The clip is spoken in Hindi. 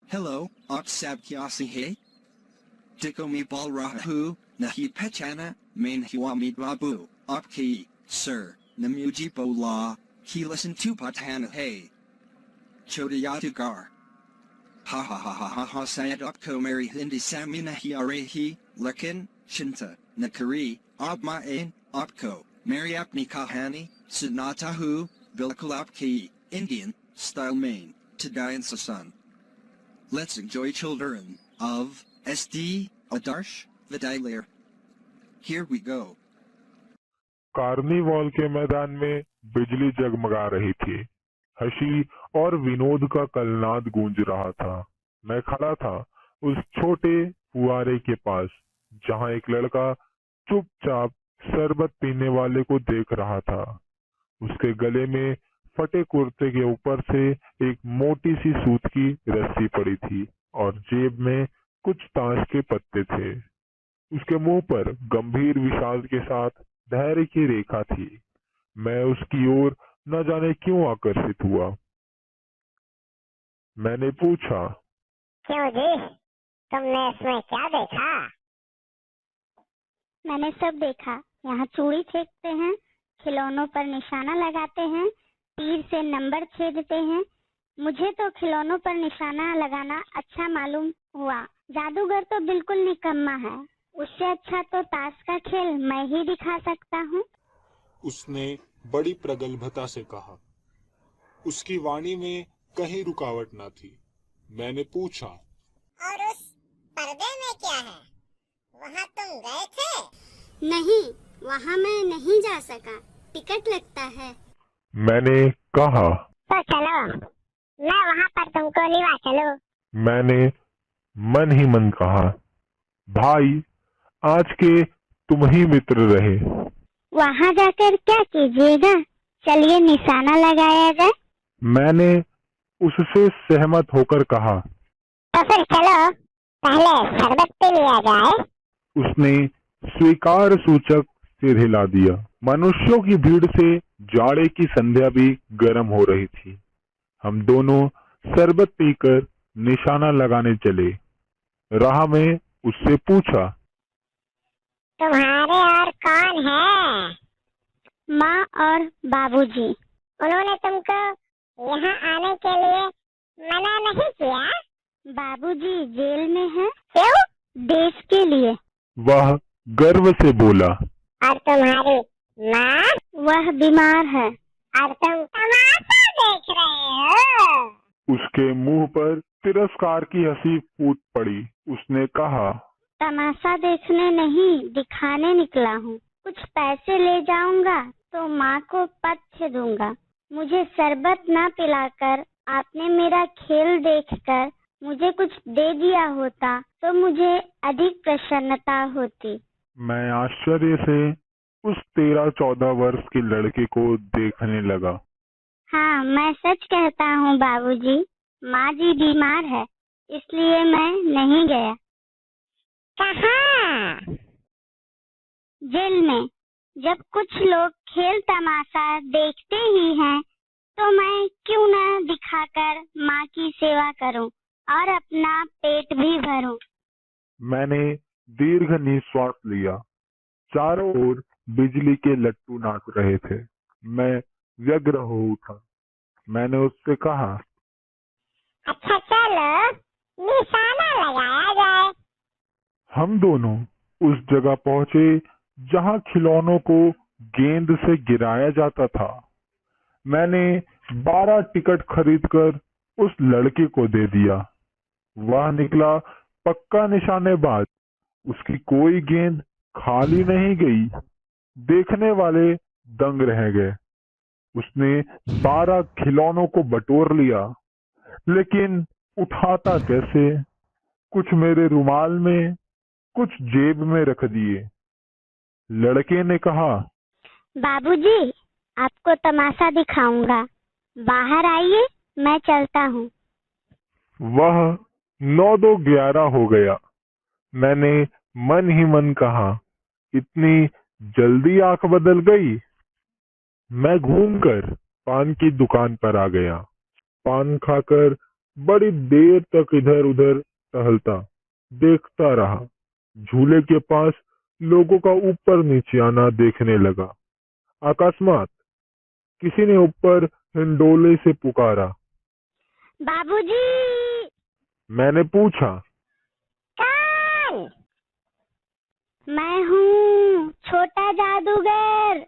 Hello, Oksab Kyasi He? Dikomi Balrahu, Nahi Pechana, Main Hiwamid Babu, Opki, Sir, Namuji Bola, He listen to Patana He. Chodayatugar. Ha ha ha ha ha ha Sayad Opko Mary Hindi Samina Hiarehi, Lekin, Shinta, Nakari, Abma'ain, Opko, Mary Apni Kahani, Sunatahu, Bilkulapki, Indian, Style Main, Tadayan Sasan. Let's enjoy children of SD Adarsh Vidalir. Here we go. Carnival के मैदान में बिजली जगमगा रही थी। हंसी और विनोद का कलनाद गूंज रहा था। मैं खड़ा था उस छोटे फुआरे के पास, जहां एक लड़का चुपचाप शरबत पीने वाले को देख रहा था। उसके गले में फटे कुर्ते के ऊपर से एक मोटी सी सूत की रस्सी पड़ी थी और जेब में कुछ ताश के पत्ते थे। उसके मुंह पर गंभीर विषाद के साथ धैर्य की रेखा थी। मैं उसकी ओर न जाने क्यों आकर्षित हुआ। मैंने पूछा, क्यों जी, तुमने इसमें क्या देखा? मैंने सब देखा। यहाँ चूड़ी फेंकते हैं, खिलौनों पर निशाना लगाते हैं, तीर से नंबर छेदते हैं। मुझे तो खिलौनों पर निशाना लगाना अच्छा मालूम हुआ। जादूगर तो बिल्कुल निकम्मा है। उससे अच्छा तो ताश का खेल मैं ही दिखा सकता हूँ। उसने बड़ी प्रगल्भता से कहा। उसकी वाणी में कहीं रुकावट न थी। मैंने पूछा, और उस पर्दे में क्या है? वहाँ तुम गए थे? नहीं, वहाँ मैं नहीं जा सका, टिकट लगता है। मैंने कहा, तो चलो, मैं वहाँ पर तुमको लिवा चलूं। मैंने मन ही मन कहा, भाई आज के तुम ही मित्र रहे। वहाँ जाकर क्या कीजिएगा? चलिए निशाना लगाया जाए। मैंने उससे सहमत होकर कहा। तो फिर चलो, पहले शरबत पी लिया जाए। उसने स्वीकार सूचक सिर हिला दिया। मनुष्यों की भीड़ से जाड़े की संध्या भी गर्म हो रही थी। हम दोनों शरबत पीकर निशाना लगाने चले। राह में उससे पूछा, तुम्हारे और कौन है? माँ और बाबूजी। उन्होंने तुमको यहाँ आने के लिए मना नहीं किया? बाबूजी जेल में हैं। क्यों? देश के लिए। वह गर्व से बोला। और तुम्हारी माँ? वह बीमार है। और तुम तमाशा देख रहे हो? उसके मुंह पर तिरस्कार की हंसी फूट पड़ी। उसने कहा, तमाशा देखने नहीं, दिखाने निकला हूँ। कुछ पैसे ले जाऊंगा तो माँ को पथ्य दूंगा। मुझे शरबत न पिलाकर आपने मेरा खेल देखकर मुझे कुछ दे दिया होता तो मुझे अधिक प्रसन्नता होती। मैं आश्चर्य से उस 13-14 वर्ष के लड़के को देखने लगा। हाँ, मैं सच कहता हूँ बाबूजी, माँ जी बीमार है, इसलिए मैं नहीं गया। कहाँ? जेल में। जब कुछ लोग खेल तमाशा देखते ही हैं, तो मैं क्यों न दिखाकर माँ की सेवा करूं और अपना पेट भी भरूं। मैंने दीर्घ निश्वास लिया। चारों ओर बिजली के लट्टू नाच रहे थे। मैं व्यग्र हो उठा। मैंने उससे कहा, अच्छा चलो, निशाना लगाया जाए। हम दोनों उस जगह पहुंचे जहां खिलौनों को गेंद से गिराया जाता था। मैंने 12 टिकट खरीदकर उस लड़के को दे दिया। वह निकला पक्का निशानेबाज। उसकी कोई गेंद खाली नहीं गई। देखने वाले दंग रह गए। उसने 12 खिलौनों को बटोर लिया, लेकिन उठाता कैसे? कुछ मेरे रुमाल में, कुछ जेब में रख दिए। लड़के ने कहा, बाबूजी, आपको तमाशा दिखाऊंगा। बाहर आइए, मैं चलता हूँ। वह 9-2-11 हो गया। मैंने मन ही मन कहा, इतनी जल्दी आंख बदल गई। मैं घूमकर पान की दुकान पर आ गया। पान खाकर बड़ी देर तक इधर उधर टहलता, देखता रहा। झूले के पास लोगों का ऊपर नीचे आना देखने लगा। अकस्मात किसी ने ऊपर हिंडोले से पुकारा। बाबूजी। मैंने पूछा, कौन? मैं हूँ छोटा जादूगर।